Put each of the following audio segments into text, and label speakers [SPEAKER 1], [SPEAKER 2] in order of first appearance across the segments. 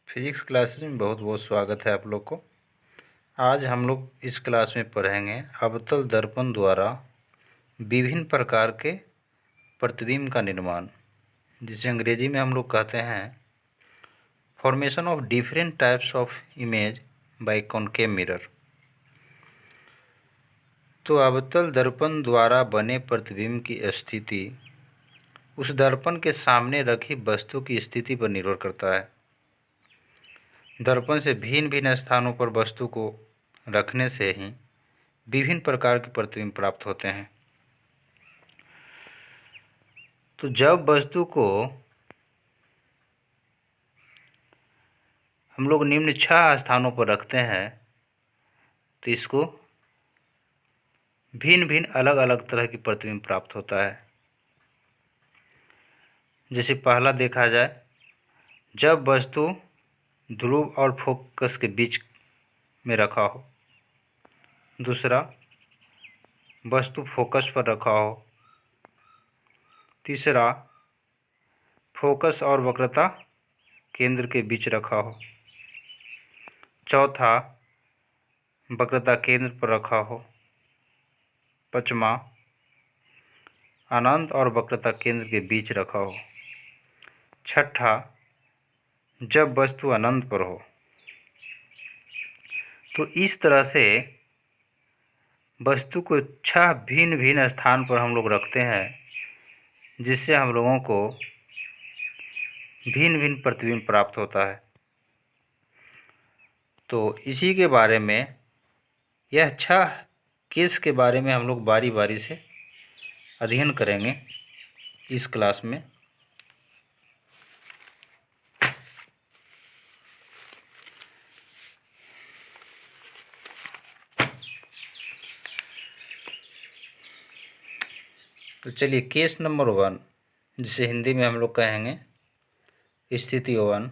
[SPEAKER 1] Physics classes में बहुत बहुत स्वागत है आप लोग को। आज हम लोग इस क्लास में पढ़ेंगे अवतल दर्पण द्वारा विभिन्न प्रकार के प्रतिबिंब का निर्माण, जिसे अंग्रेजी में हम लोग कहते हैं formation of different types of image by concave mirror. तो अवतल दर्पण द्वारा बने प्रतिबिंब की स्थिति उस दर्पण के सामने रखी वस्तु की स्थिति पर निर्भर करता है। दर्पण से भिन्न भिन्न स्थानों पर वस्तु को रखने से ही विभिन्न प्रकार के प्रतिबिंब प्राप्त होते हैं। तो जब वस्तु को हम लोग निम्न 6 स्थानों पर रखते हैं तो इसको भिन्न भिन्न अलग अलग तरह की प्रतिबिंब प्राप्त होता है। जैसे पहला देखा जाए, जब वस्तु ध्रुव और फोकस के बीच में रखा हो। दूसरा, वस्तु फोकस पर रखा हो। तीसरा, फोकस और वक्रता केंद्र के बीच रखा हो। चौथा, वक्रता केंद्र पर रखा हो। पाँचवा, अनंत और वक्रता केंद्र के बीच रखा हो। छठा, जब वस्तु अनंत पर हो। तो इस तरह से वस्तु को 6 भिन्न भिन्न स्थान पर हम लोग रखते हैं, जिससे हम लोगों को भिन्न भिन्न प्रतिबिंब प्राप्त होता है। तो इसी के बारे में, यह 6 केस के बारे में हम लोग बारी बारी से अध्ययन करेंगे इस क्लास में। तो चलिए, केस नंबर 1, जिसे हिंदी में हम लोग कहेंगे स्थिति 1।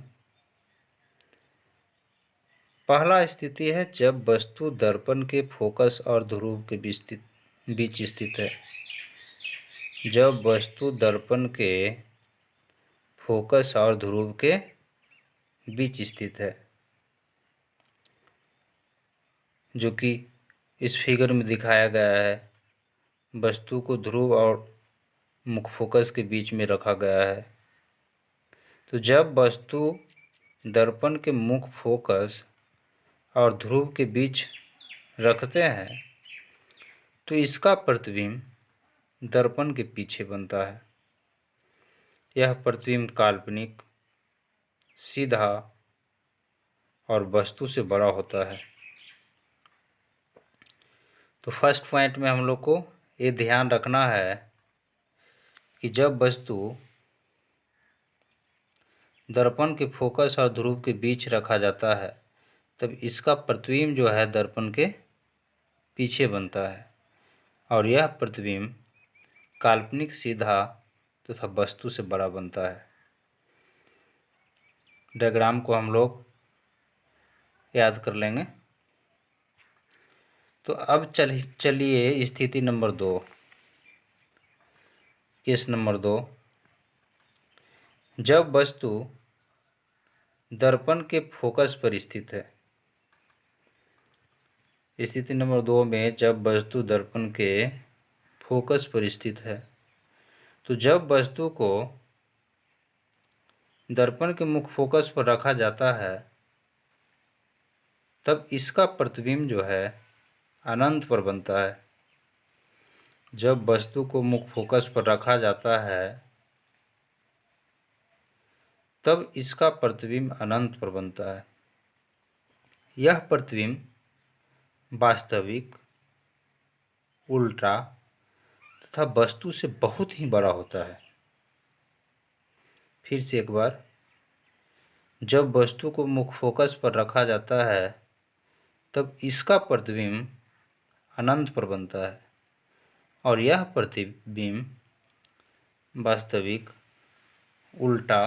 [SPEAKER 1] पहला स्थिति है जब वस्तु दर्पण के फोकस और ध्रुव के बीच स्थित है। जब वस्तु दर्पण के फोकस और ध्रुव के बीच स्थित है, जो कि इस फिगर में दिखाया गया है। वस्तु को ध्रुव और मुख्य फोकस के बीच में रखा गया है। तो जब वस्तु दर्पण के मुख्य फोकस और ध्रुव के बीच रखते हैं तो इसका प्रतिबिंब दर्पण के पीछे बनता है। यह प्रतिबिंब काल्पनिक, सीधा और वस्तु से बड़ा होता है। तो फर्स्ट पॉइंट में हम लोग को ये ध्यान रखना है कि जब वस्तु दर्पण के फोकस और ध्रुव के बीच रखा जाता है तब इसका प्रतिबिंब जो है दर्पण के पीछे बनता है, और यह प्रतिबिंब काल्पनिक, सीधा तथा वस्तु से बड़ा बनता है। डायग्राम को हम लोग याद कर लेंगे। तो अब चलिए स्थिति नंबर 2, केस नंबर 2। जब वस्तु दर्पण के फोकस पर स्थित है। स्थिति नंबर 2 में जब वस्तु दर्पण के फोकस पर स्थित है, तो जब वस्तु को दर्पण के मुख्य फोकस पर रखा जाता है तब इसका प्रतिबिंब जो है अनंत पर बनता है। जब वस्तु को मुख्य फोकस पर रखा जाता है तब इसका प्रतिबिंब अनंत पर बनता है। यह प्रतिबिंब वास्तविक, उल्टा तथा वस्तु से बहुत ही बड़ा होता है। फिर से एक बार, जब वस्तु को मुख्य फोकस पर रखा जाता है तब इसका प्रतिबिंब अनंत पर बनता है, और यह प्रतिबिंब वास्तविक, उल्टा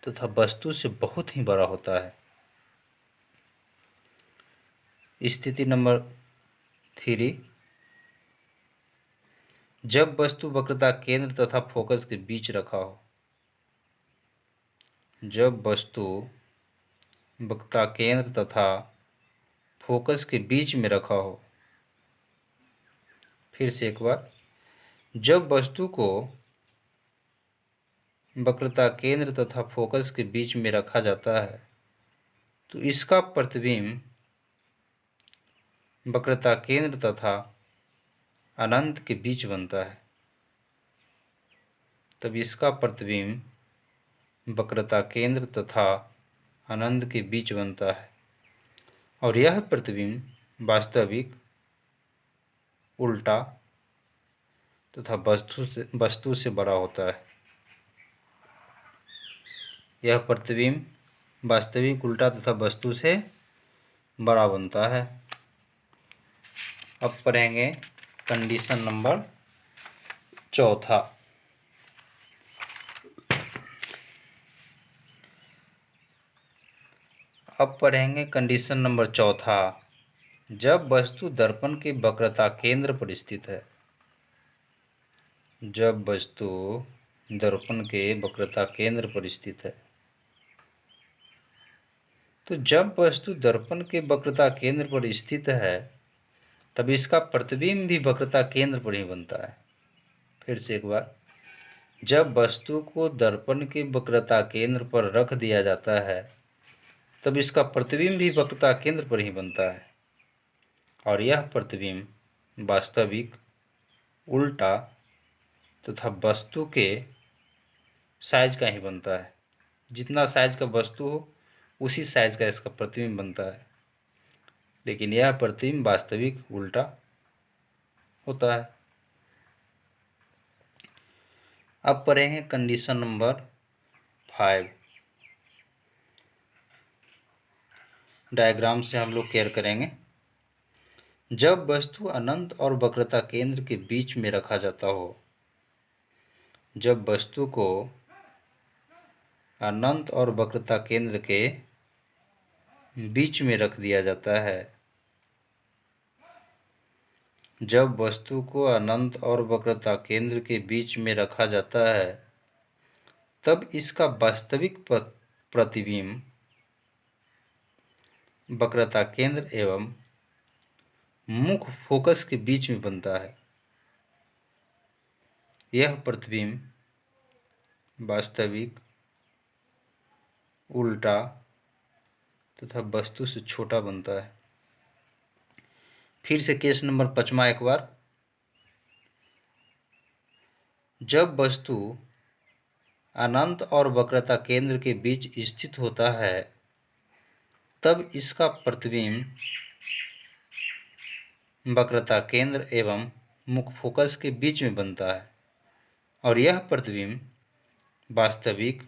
[SPEAKER 1] तथा वस्तु से बहुत ही बड़ा होता है। स्थिति नंबर 3, जब वस्तु वक्रता केंद्र तथा फोकस के बीच रखा हो। जब वस्तु वक्ता केंद्र तथा फोकस के बीच में रखा हो। फिर से एक बार, जब वस्तु को वक्रता केंद्र तथा फोकस के बीच में रखा जाता है तो इसका प्रतिबिंब वक्रता केंद्र तथा अनंत के बीच बनता है। तब इसका प्रतिबिंब वक्रता केंद्र तथा अनंत के बीच बनता है और यह प्रतिबिंब वास्तविक, उल्टा तथा वस्तु से बड़ा होता है। यह प्रतिबिंब वास्तविक, उल्टा तथा वस्तु से बड़ा बनता है। अब पढ़ेंगे कंडीशन नंबर चौथा। अब पढ़ेंगे कंडीशन नंबर चौथा। जब वस्तु दर्पण के वक्रता केंद्र पर स्थित है। जब वस्तु दर्पण के वक्रता केंद्र पर स्थित है। तो जब वस्तु दर्पण के वक्रता केंद्र पर स्थित है तब इसका प्रतिबिंब भी वक्रता केंद्र पर ही बनता है। फिर से एक बार, जब वस्तु को दर्पण के वक्रता केंद्र पर रख दिया जाता है तब इसका प्रतिबिंब भी वक्रता केंद्र पर ही बनता है और यह प्रतिबिंब वास्तविक, उल्टा तथा वस्तु के साइज का ही बनता है। जितना साइज का वस्तु हो उसी साइज का इसका प्रतिबिंब बनता है, लेकिन यह प्रतिबिंब वास्तविक, उल्टा होता है। अब पढ़ेंगे कंडीशन नंबर 5। डायग्राम से हम लोग केयर करेंगे। जब वस्तु अनंत और वक्रता केंद्र के बीच में रखा जाता हो। जब वस्तु को अनंत और वक्रता केंद्र के बीच में रख दिया जाता है। जब वस्तु को अनंत और वक्रता केंद्र के बीच में रखा जाता है तब इसका वास्तविक प्रतिबिंब वक्रता केंद्र एवं मुख्य फोकस के बीच में बनता है। यह प्रतिबिंब वास्तविक, उल्टा तथा वस्तु से छोटा बनता है। फिर से केस नंबर 5 एक बार। जब वस्तु अनंत और वक्रता केंद्र के बीच स्थित होता है तब इसका प्रतिबिंब वक्रता केंद्र एवं मुख्य फोकस के बीच में बनता है और यह प्रतिबिंब वास्तविक,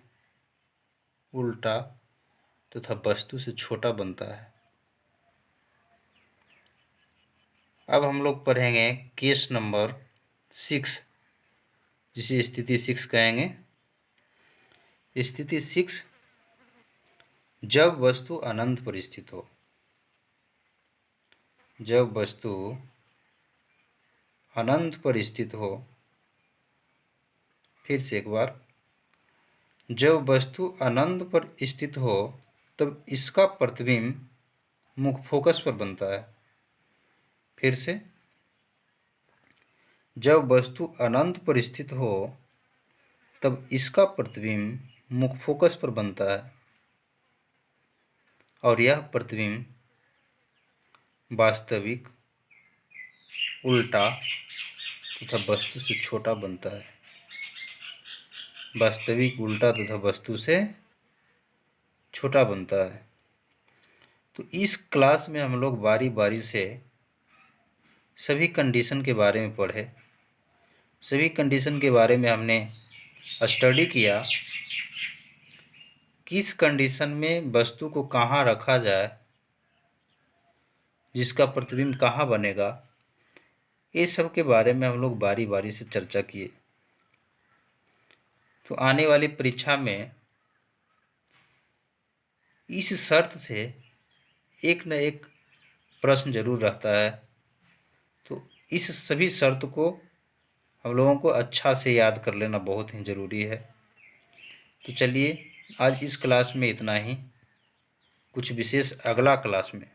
[SPEAKER 1] उल्टा तथा वस्तु से छोटा बनता है। अब हम लोग पढ़ेंगे केस नंबर 6, जिसे स्थिति 6 कहेंगे। स्थिति 6, जब वस्तु अनंत पर स्थित हो। जब वस्तु अनंत पर स्थित हो। फिर से एक बार, जब वस्तु अनंत पर स्थित हो तब इसका प्रतिबिंब मुख्य फोकस पर बनता है। फिर से, जब वस्तु अनंत पर स्थित हो तब इसका प्रतिबिंब मुख्य फोकस पर बनता है और यह प्रतिबिंब वास्तविक, उल्टा तथा वस्तु से छोटा बनता है। वास्तविक, उल्टा तथा वस्तु से छोटा बनता है। तो इस क्लास में हम लोग बारी बारी से सभी कंडीशन के बारे में पढ़े। सभी कंडीशन के बारे में हमने स्टडी किया। किस कंडीशन में वस्तु को कहाँ रखा जाए, जिसका प्रतिबिंब कहाँ बनेगा, ये सब के बारे में हम लोग बारी बारी से चर्चा किए। तो आने वाली परीक्षा में इस शर्त से एक न एक प्रश्न जरूर रहता है। तो इस सभी शर्त को हम लोगों को अच्छा से याद कर लेना बहुत ही ज़रूरी है। तो चलिए, आज इस क्लास में इतना ही। कुछ विशेष अगला क्लास में।